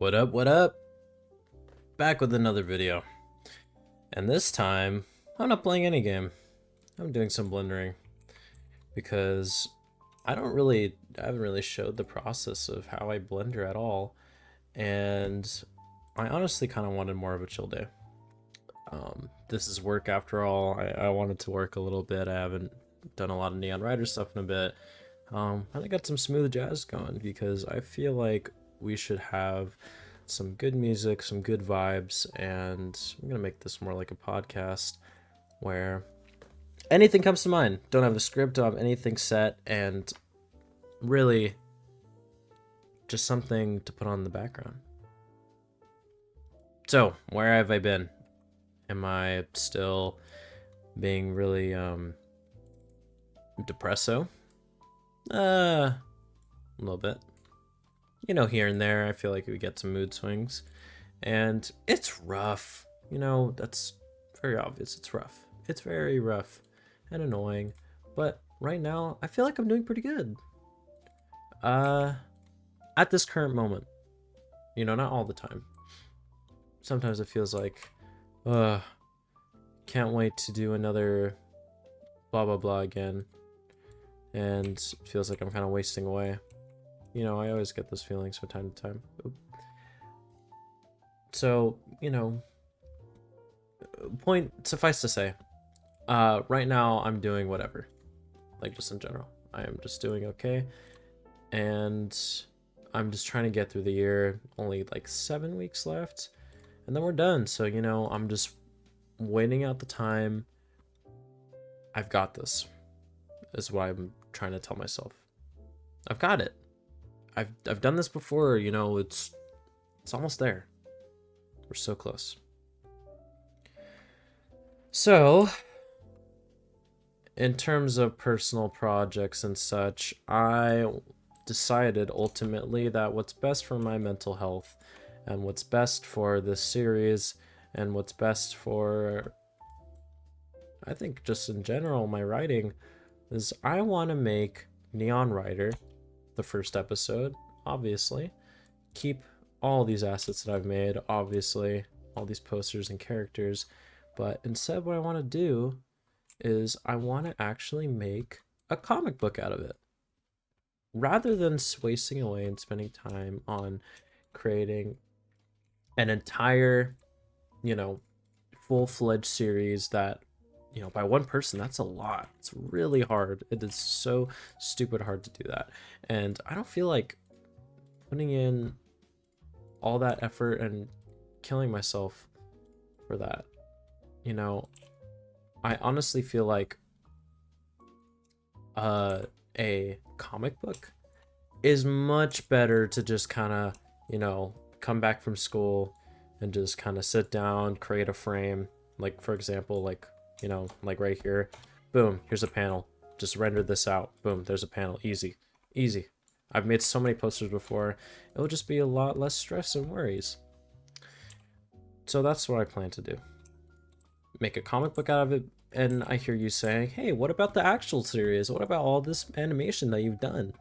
What up, what up? Back with another video. And this time, I'm not playing any game. I'm doing some blendering. Because I haven't really showed the process of how I blender at all. And I honestly kind of wanted more of a chill day. This is work after all. I wanted to work a little bit. I haven't done a lot of Neon Rider stuff in a bit. And I got some smooth jazz going because I feel like we should have some good music, some good vibes, and I'm gonna make this more like a podcast where anything comes to mind. Don't have a script, don't have anything set, and really just something to put on in the background. So, where have I been? Am I still being really depresso? A little bit. You know, here and there, I feel like we get some mood swings. And it's rough. You know, that's very obvious. It's rough. It's very rough and annoying. But right now, I feel like I'm doing pretty good. At this current moment. You know, not all the time. Sometimes it feels like, can't wait to do another blah blah blah again. And it feels like I'm kind of wasting away. You know, I always get those feelings from time to time. Oop. So, you know, suffice to say, right now I'm doing whatever. Like, just in general. I am just doing okay. And I'm just trying to get through the year. Only like 7 weeks left. And then we're done. So, you know, I'm just waiting out the time. I've got this, is what I'm trying to tell myself. I've got it. I've done this before, you know, it's almost there. We're so close. So, in terms of personal projects and such, I decided ultimately that what's best for my mental health and what's best for this series and what's best for, I think just in general, my writing is I want to make Neon Rider the first episode, obviously. Keep all these assets that I've made, obviously, all these posters and characters, but instead what I want to do is I want to actually make a comic book out of it. Rather than wasting away and spending time on creating an entire, you know, full-fledged series that, you know, by one person, that's a lot. It's really hard. It is so stupid hard to do that. And I don't feel like putting in all that effort and killing myself for that. You know, I honestly feel like a comic book is much better to just kind of, you know, come back from school and just kind of sit down, create a frame. Like, for example, like, you know, like right here, boom, here's a panel. Just render this out. Boom, there's a panel. Easy. Easy. I've made so many posters before. It'll just be a lot less stress and worries. So that's what I plan to do. Make a comic book out of it. And I hear you saying, hey, what about the actual series? What about all this animation that you've done?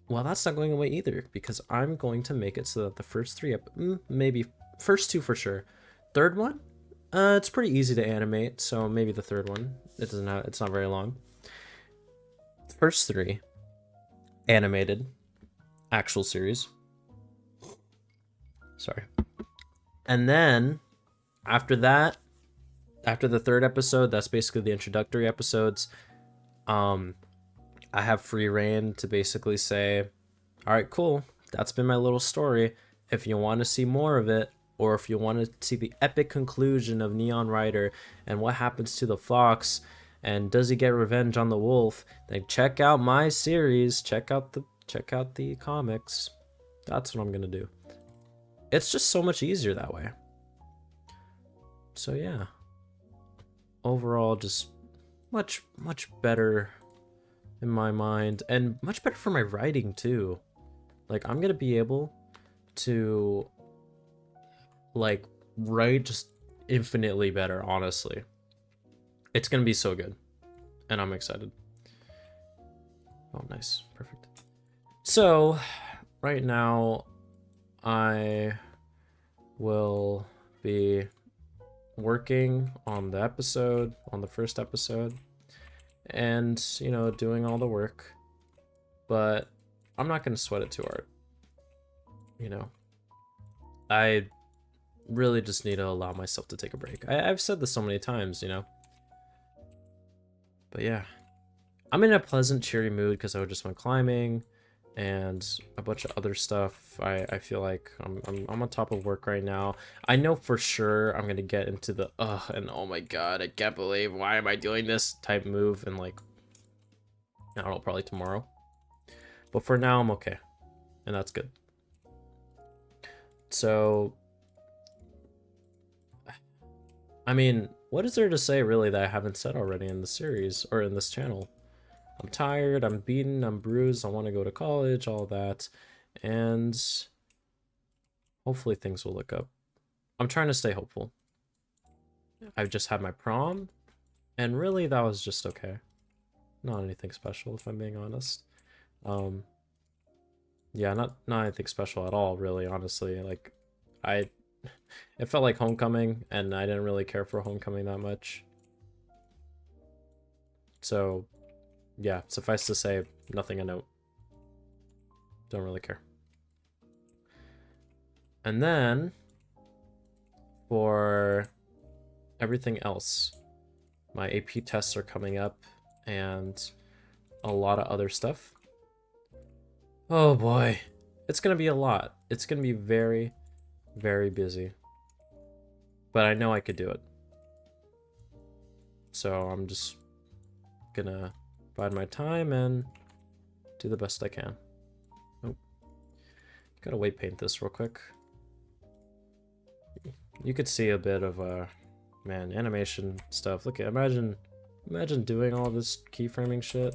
Well, that's not going away either, because I'm going to make it so that the first three, maybe first two for sure. Third one, it's pretty easy to animate, so maybe the third one. It's not very long. First three, animated, actual series. Sorry. And then, after that, after the third episode, that's basically the introductory episodes, I have free reign to basically say, all right, cool, that's been my little story. If you want to see more of it, or if you want to see the epic conclusion of Neon Rider and what happens to the fox and does he get revenge on the wolf, then check out my series, check out the comics. That's what I'm gonna do. It's just so much easier that way. So yeah, overall, just much better in my mind, and much better for my writing too. Like, I'm gonna be able to, like, write just infinitely better, honestly. It's gonna be so good, and I'm excited. Oh, nice. Perfect. So, right now, I will be working on the first episode, and, you know, doing all the work, but I'm not going to sweat it too hard. You know, I really just need to allow myself to take a break. I've said this so many times, you know, but yeah, I'm in a pleasant, cheery mood because I just went climbing and a bunch of other stuff. I feel like I'm on top of work right now. I know for sure I'm gonna get into the and oh my god, I can't believe, why am I doing this type move, and like, I don't know, probably tomorrow. But for now, I'm okay, and that's good. So, I mean, what is there to say really that I haven't said already in the series or in this channel? I'm tired, I'm beaten, I'm bruised, I want to go to college, all that, and hopefully things will look up. I'm trying to stay hopeful. I've just had my prom, and really that was just okay. Not anything special, if I'm being honest. Yeah, not anything special at all, really, honestly. Like, I it felt like homecoming, and I didn't really care for homecoming that much. So, yeah, suffice to say, nothing a note. Don't really care. And then, for everything else, my AP tests are coming up, and a lot of other stuff. Oh boy, it's gonna be a lot. It's gonna be very, very busy. But I know I could do it. So I'm just gonna bide my time and do the best I can. Oh, gotta weight paint this real quick. You could see a bit of man, animation stuff. Look at, imagine doing all this keyframing shit.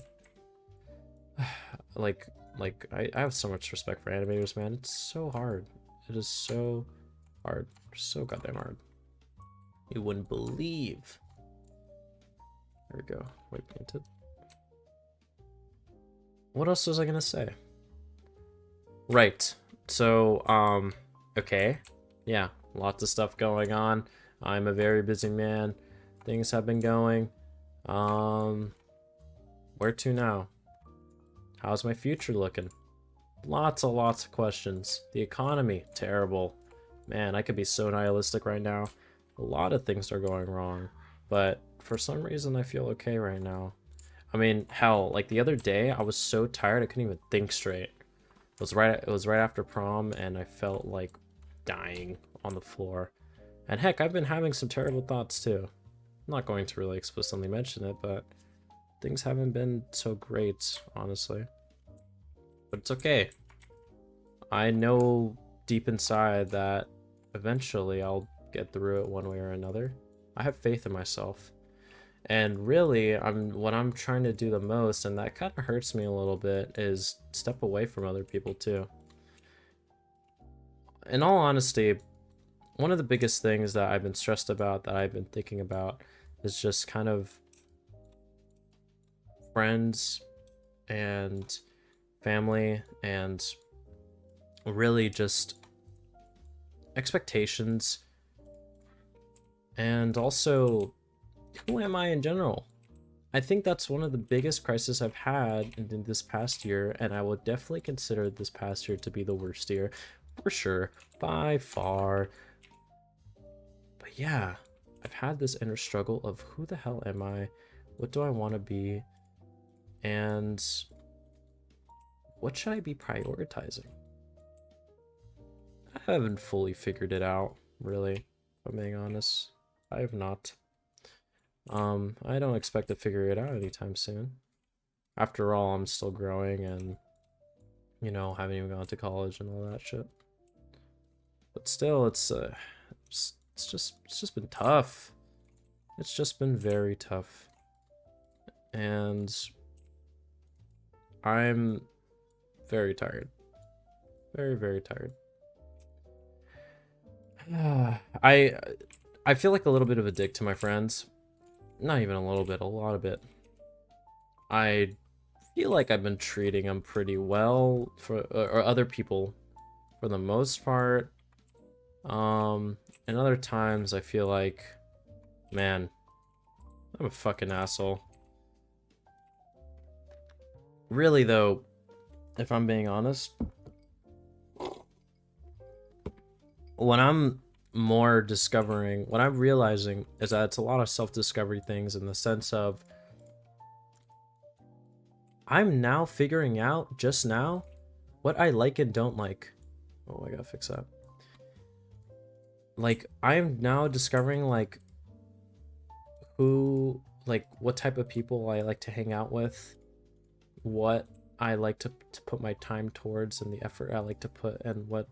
like I have so much respect for animators, man. It's so hard. It is so hard. So goddamn hard. You wouldn't believe. There we go. Weight painted. What else was I gonna say? Right. So, okay. Yeah, lots of stuff going on. I'm a very busy man. Things have been going. Where to now? How's my future looking? Lots of questions. The economy, terrible. Man, I could be so nihilistic right now. A lot of things are going wrong, but for some reason I feel okay right now. I mean, hell, like the other day I was so tired I couldn't even think straight. It was right after prom, and I felt like dying on the floor. And heck, I've been having some terrible thoughts too. I'm not going to really explicitly mention it, but things haven't been so great, honestly. But it's okay. I know deep inside that eventually I'll get through it one way or another. I have faith in myself. And really, what I'm trying to do the most, and that kind of hurts me a little bit, is step away from other people too. In all honesty, one of the biggest things that I've been stressed about, that I've been thinking about, is just kind of friends and family, and really just expectations, and also who am I in general. I think that's one of the biggest crises I've had in this past year, and I would definitely consider this past year to be the worst year, for sure, by far. But yeah, I've had this inner struggle of who the hell am I? What do I want to be? And what should I be prioritizing? I haven't fully figured it out, really, if I'm being honest. I have not. I don't expect to figure it out anytime soon. After all, I'm still growing and, you know, haven't even gone to college and all that shit. But still, it's just been tough. It's just been very tough. And I'm very tired. Very, very tired. I feel like a little bit of a dick to my friends. Not even a little bit, a lot of it. I feel like I've been treating them pretty well, or other people, for the most part. And other times I feel like, man, I'm a fucking asshole. Really though, if I'm being honest, what I'm realizing is that it's a lot of self-discovery things, in the sense of I'm now figuring out just now what I like and don't like. Oh, I gotta fix that. Like, I'm now discovering like what type of people I like to hang out with, what I like to put my time towards, and the effort I like to put, and what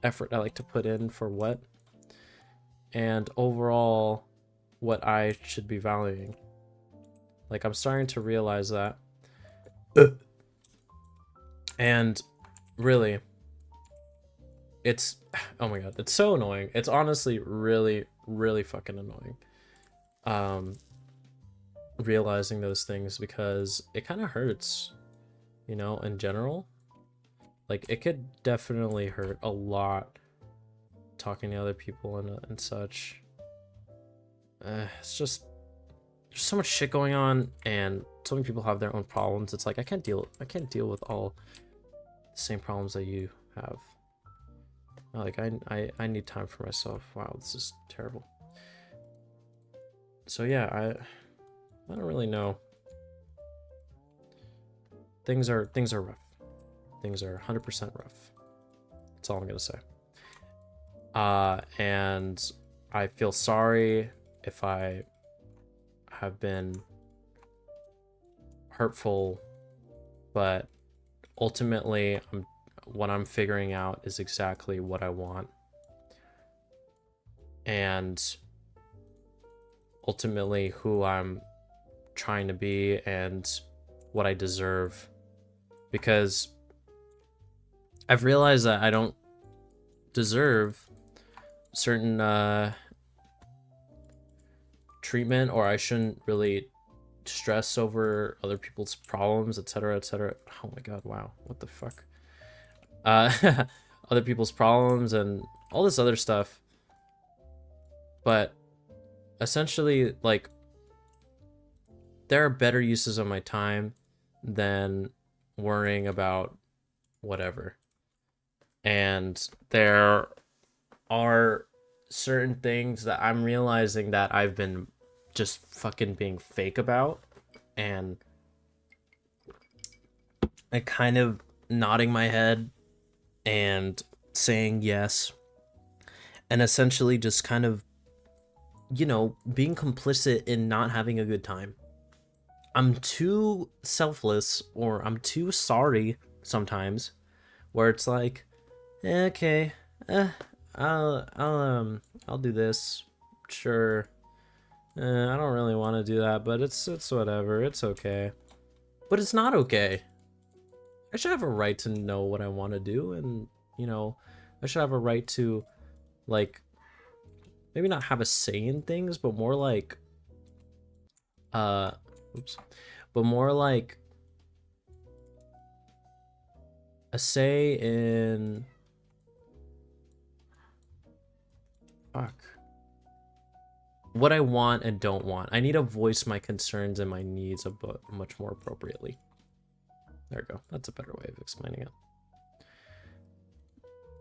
effort I like to put in for what, and overall what I should be valuing. Like, I'm starting to realize that. And really, it's, oh my god, it's so annoying. It's honestly really, really fucking annoying. Realizing those things, because it kind of hurts, you know, in general. Like, it could definitely hurt a lot talking to other people and such. It's just, there's so much shit going on, and so many people have their own problems. It's like, I can't deal with all the same problems that you have. Like, I need time for myself. Wow, this is terrible. So yeah, I don't really know. Things are rough. Things are 100% rough. That's all I'm gonna say. And I feel sorry if I have been hurtful, but ultimately, what I'm figuring out is exactly what I want, and ultimately who I'm trying to be and what I deserve, because I've realized that I don't deserve certain treatment, or I shouldn't really stress over other people's problems, etc., etc. Oh my god, wow, what the fuck? Other people's problems and all this other stuff. But essentially, like, there are better uses of my time than worrying about whatever. And there are certain things that I'm realizing that I've been just fucking being fake about, and I kind of nodding my head and saying yes, and essentially just kind of, you know, being complicit in not having a good time. I'm too selfless, or I'm too sorry sometimes, where it's like, okay, I'll do this, sure. I don't really want to do that, but it's whatever, it's okay. But it's not okay. I should have a right to know what I want to do, and, you know, I should have a right to, like, maybe not have a say in things, but more like, but more like a say in, what I want and don't want. I need to voice my concerns and my needs much more appropriately. There we go. That's a better way of explaining it.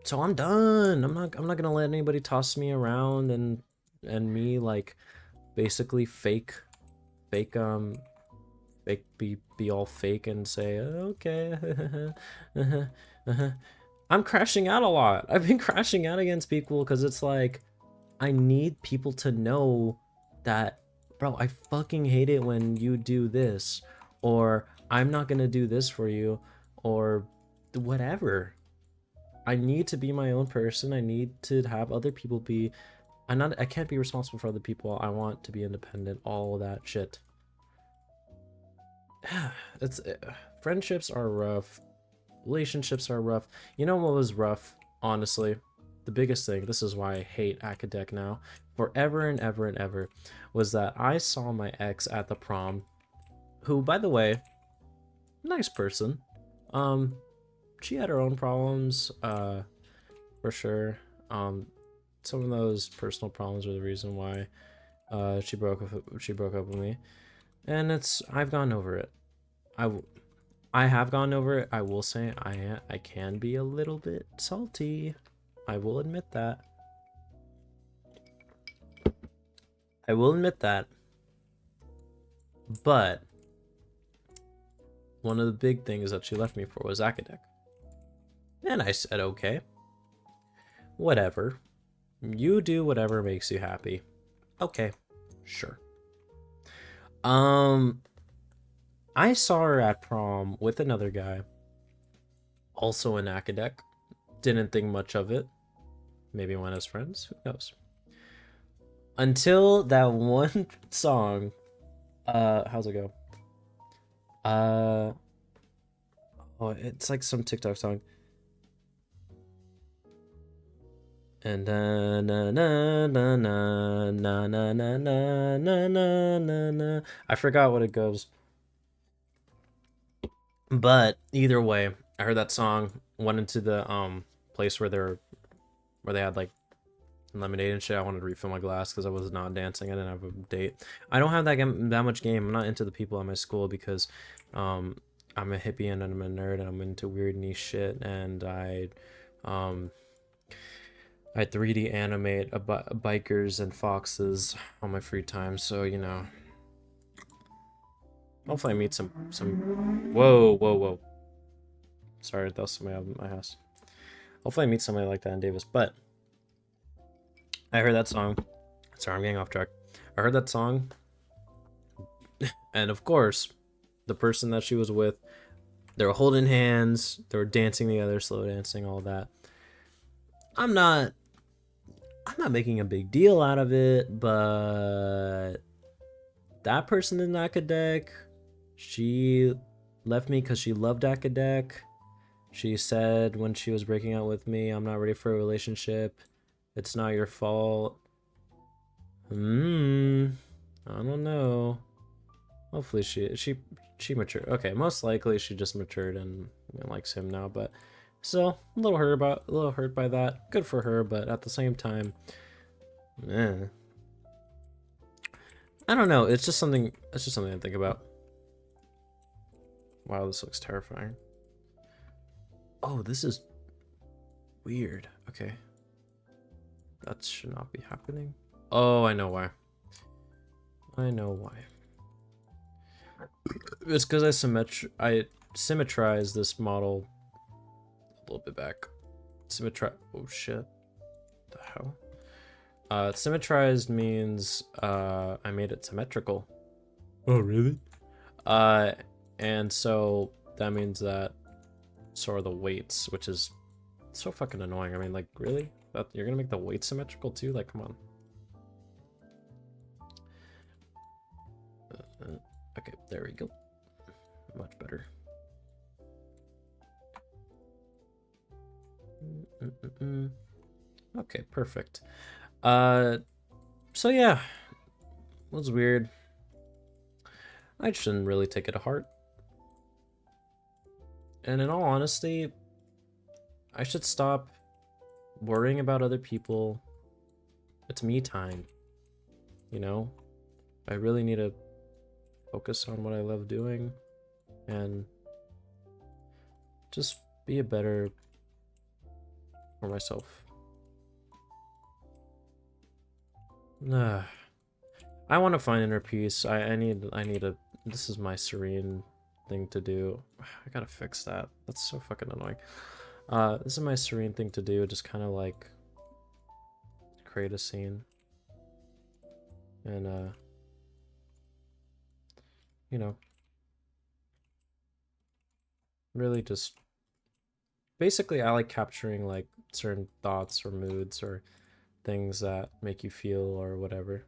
So I'm done. I'm not gonna let anybody toss me around and me, like, basically fake be all fake and say, okay. I'm crashing out a lot. I've been crashing out against people because it's like, I need people to know that, bro, I fucking hate it when you do this, or I'm not gonna do this for you, or whatever. I need to be my own person. I need to have other people be. I can't be responsible for other people. I want to be independent. All that shit. It's friendships are rough. Relationships are rough. You know what was rough, honestly? The biggest thing, this is why I hate Acadec now, forever and ever and ever, was that I saw my ex at the prom, who, by the way, nice person. she had her own problems, for sure. Some of those personal problems were the reason why she broke up with me, and I've gone over it. I have gone over it. I will say I can be a little bit salty. I will admit that. I will admit that. But one of the big things that she left me for was academic. And I said, okay, whatever. You do whatever makes you happy. Okay, sure. I saw her at prom with another guy, also an academic. Didn't think much of it. Maybe went as friends. Who knows? Until that one song. How's it go? Oh, it's like some TikTok song. And na na na na na na na na na na na na. I forgot what it goes. But either way, I heard that song, went into the place where they had like lemonade and shit. I wanted to refill my glass because I was not dancing. I didn't have a date. I don't have that much game. I'm not into the people at my school because I'm a hippie and I'm a nerd and I'm into weird niche shit, and I 3D animate bikers and foxes on my free time, so you know. Hopefully I meet some whoa. Sorry, that was somebody at my house. Hopefully I meet somebody like that in Davis, but I heard that song. Sorry, I'm getting off track. I heard that song, and of course, the person that she was with, they were holding hands, they were dancing together, slow dancing, all that. I'm not making a big deal out of it, but that person in academic, she left me because she loved academic. She said when she was breaking up with me, I'm not ready for a relationship. It's not your fault. I don't know. Hopefully she matured. Okay, most likely she just matured and likes him now, but still a little hurt by that. Good for her, but at the same time, I don't know. It's just something to think about. Wow, this looks terrifying. Oh, this is weird. Okay. That should not be happening. Oh, I know why. It's because I symmetrized this model a little bit back. Oh shit. The hell? Symmetrized means I made it symmetrical. Oh really? And so that means that so are the weights, which is so fucking annoying. I mean, like, really? That you're gonna make the weights symmetrical too? Like, come on. Okay, there we go. Much better. Okay, perfect. So yeah, it was weird. I shouldn't really take it to heart. And in all honesty, I should stop worrying about other people. It's me time. You know? I really need to focus on what I love doing and just be a better for myself. I want to find inner peace. I need a this is my serene thing to do. I gotta fix that. That's so fucking annoying. This is my serene thing to do, just kind of like create a scene and you know, really just basically I like capturing like certain thoughts or moods or things that make you feel or whatever.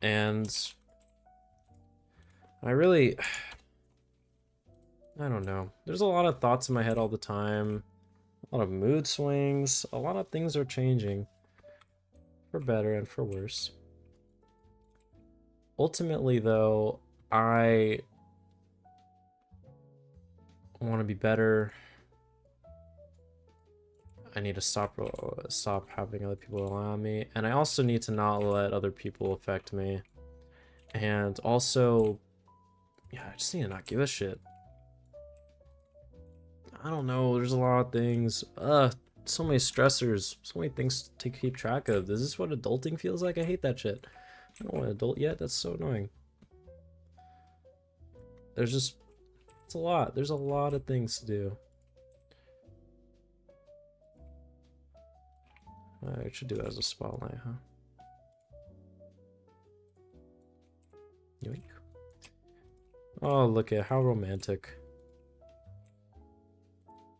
And I don't know. There's a lot of thoughts in my head all the time. A lot of mood swings. A lot of things are changing. For better and for worse. Ultimately, though, I I want to be better. I need to stop having other people rely on me, and I also need to not let other people affect me. And also, yeah, I just need to not give a shit. I don't know, there's a lot of things. So many stressors, so many things to keep track of. Is this what adulting feels like? I hate that shit. I don't want to adult yet, that's so annoying. It's a lot. There's a lot of things to do. I should do that as a spotlight, huh? Yoink. Oh, look at how romantic.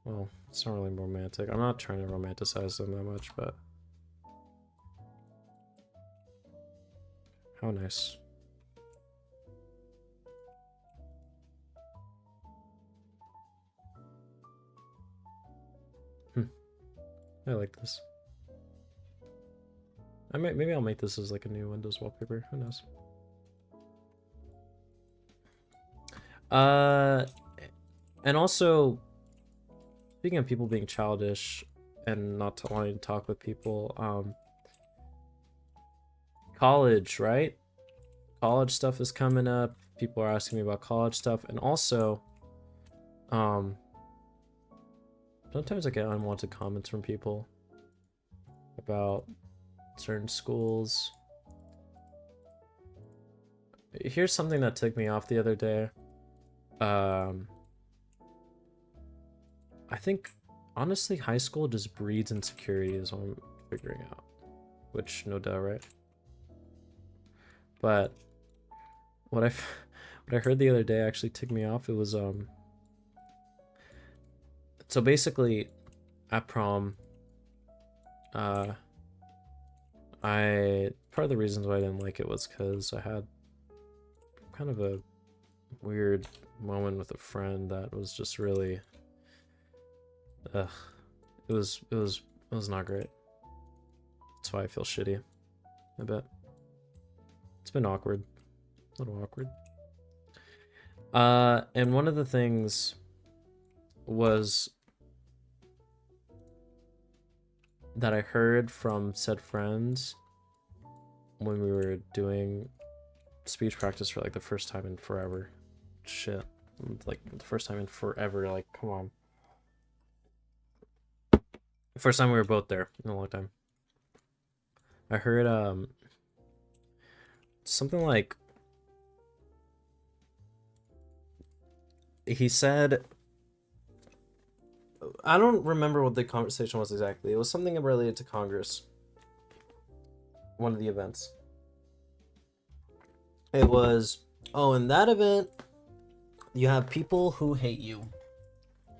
Well, it's not really romantic. I'm not trying to romanticize them that much, but how nice. I like this. Maybe I'll make this as like a new Windows wallpaper. Who knows? And also, speaking of people being childish and not wanting to talk with people, college, right? College stuff is coming up. People are asking me about college stuff, and also, sometimes I get unwanted comments from people about certain schools. Here's something that ticked me off the other day. I think, honestly, high school just breeds insecurity is what I'm figuring out. Which, no doubt, right? But what I heard the other day actually ticked me off. It was, so basically, at prom, part of the reasons why I didn't like it was because I had kind of a weird moment with a friend that was just really, it was not great. That's why I feel shitty. I bet. It's been awkward. A little awkward. And one of the things was that I heard from said friends when we were doing speech practice for like the first time in forever. Shit. Like the first time in forever, like come on. First time we were both there in a long time. I heard something like he said, I don't remember what the conversation was exactly. It was something related to Congress. One of the events. It was, oh, in that event, you have people who hate you.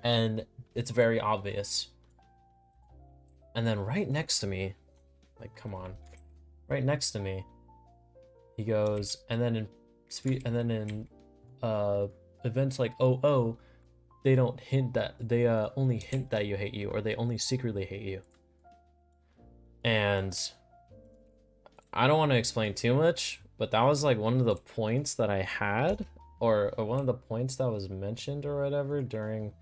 And it's very obvious. And then right next to me, like, come on. Right next to me, he goes, and then in events like OO, they don't hint that, they only hint that you hate you, or they only secretly hate you. And I don't want to explain too much, but that was like one of the points that I had, or one of the points that was mentioned or whatever during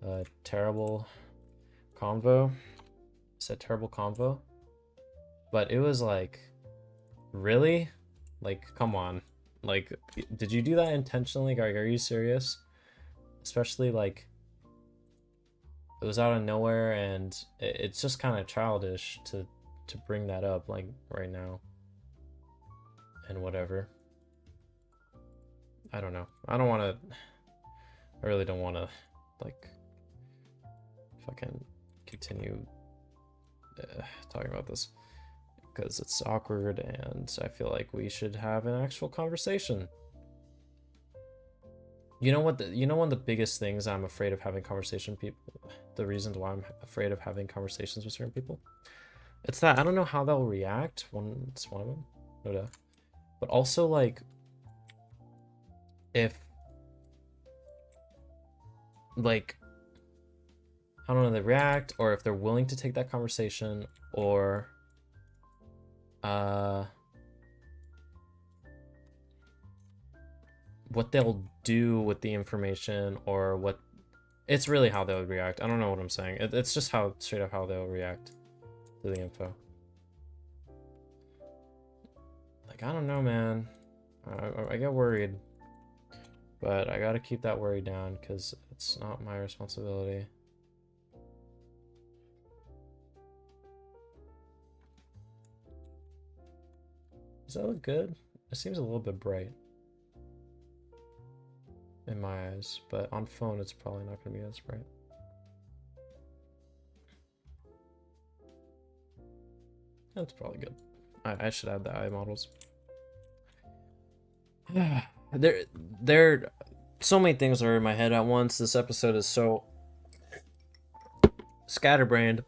a terrible convo. I said terrible convo, but it was like, really? Like, come on. Like, did you do that intentionally? Like, are you serious? Especially like, it was out of nowhere, and it's just kind of childish to bring that up like right now. And whatever. I don't know. I don't want to. I really don't want to, like, fucking continue talking about this because it's awkward, and I feel like we should have an actual conversation. You know what? One of the biggest things I'm afraid of having the reasons why I'm afraid of having conversations with certain people, it's that I don't know how they'll react. It's one of them, no doubt. But also, like, if, like, I don't know, they react, or if they're willing to take that conversation, or what they'll do with the information, or what It's really how they would react. I don't know what I'm saying. It's just how straight up how they'll react to the info. Like, I don't know, man. I get worried. But I gotta keep that worry down because it's not my responsibility. Does that look good? It seems a little bit bright in my eyes, but on phone it's probably not gonna be as bright. That's probably good. I should add the eye models. there so many things are in my head at once. This episode is so scatterbrained.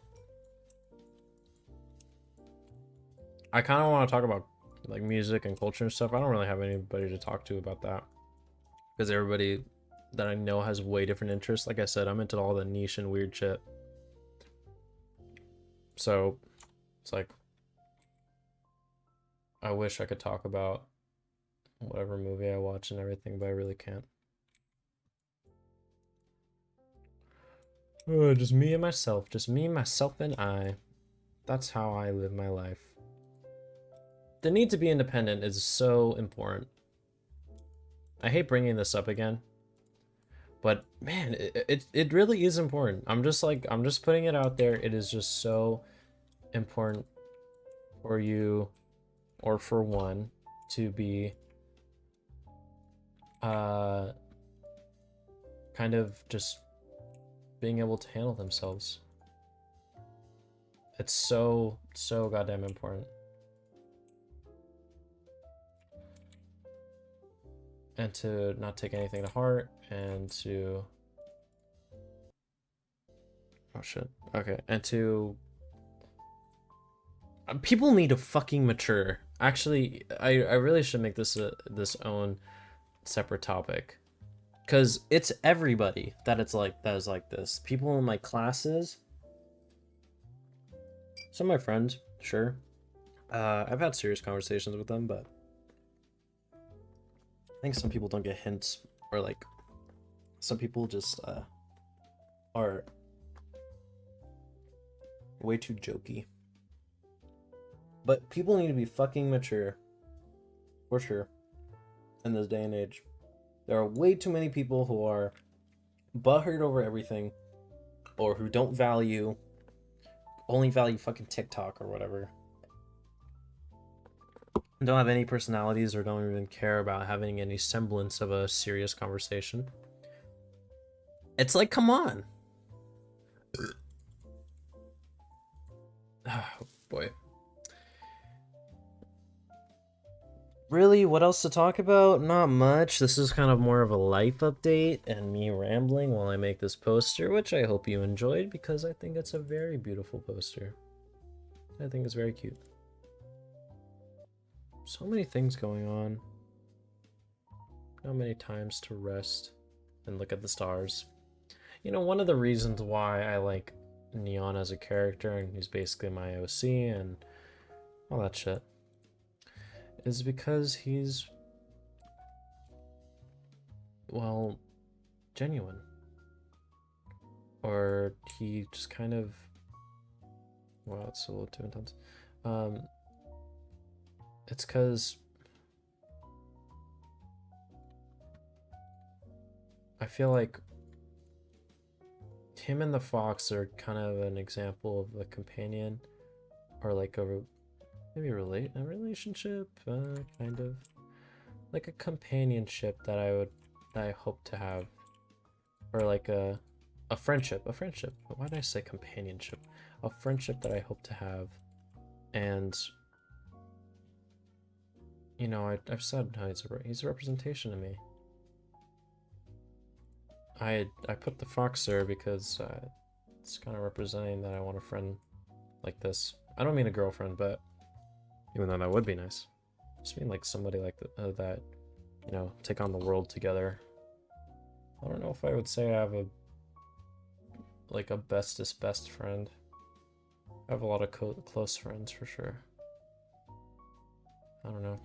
I kind of want to talk about like music and culture and stuff. I don't really have anybody to talk to about that because everybody that I know has way different interests. Like I said, I'm into all the niche and weird shit. So it's like I wish I could talk about whatever movie I watch and everything, but I really can't. Just me and myself. Just me, myself, and I. That's how I live my life. The need to be independent is so important. I hate bringing this up again, but man, it really is important. I'm just putting it out there. It is just so important for you, or for one, to be kind of just being able to handle themselves. It's so goddamn important. And to not take anything to heart, and to... Oh shit. Okay, and to... People need to fucking mature. Actually, I really should make this this own separate topic. Because it's everybody that is like this. People in my classes. Some of my friends, sure. I've had serious conversations with them, but I think some people don't get hints, or like some people just are way too jokey. But people need to be fucking mature, for sure, in this day and age. There are way too many people who are butthurt over everything, or who don't only value fucking TikTok or whatever. Don't have any personalities, or don't even care about having any semblance of a serious conversation. It's like, come on. Oh, boy. Really, what else to talk about? Not much. This is kind of more of a life update and me rambling while I make this poster, which I hope you enjoyed because I think it's a very beautiful poster. I think it's very cute. So many things going on. Not many times to rest and look at the stars. You know, one of the reasons why I like Neon as a character, and he's basically my OC and all that shit, is because he's, well, genuine. Or he just kind of, wow, it's a little too intense. It's because I feel like him and the fox are kind of an example of a companion, or like maybe a relationship, kind of like a companionship that I hope to have, or like a friendship. Why did I say companionship? A friendship that I hope to have. And you know, I've said how he's a representation of me. I put the fox there because it's kind of representing that I want a friend like this. I don't mean a girlfriend, but even though that would be nice, I just mean like somebody like that, you know, take on the world together. I don't know if I would say I have a bestest best friend. I have a lot of close friends for sure. I don't know.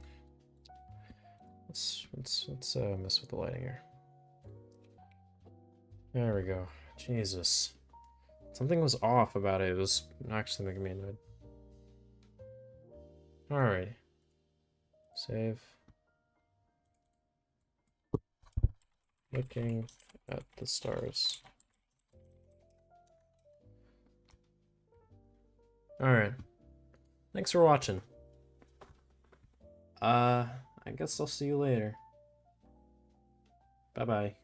Let's mess with the lighting here. There we go. Jesus. Something was off about it. It was actually making me annoyed. Alright. Save. Looking at the stars. Alright. Thanks for watching. I guess I'll see you later. Bye-bye.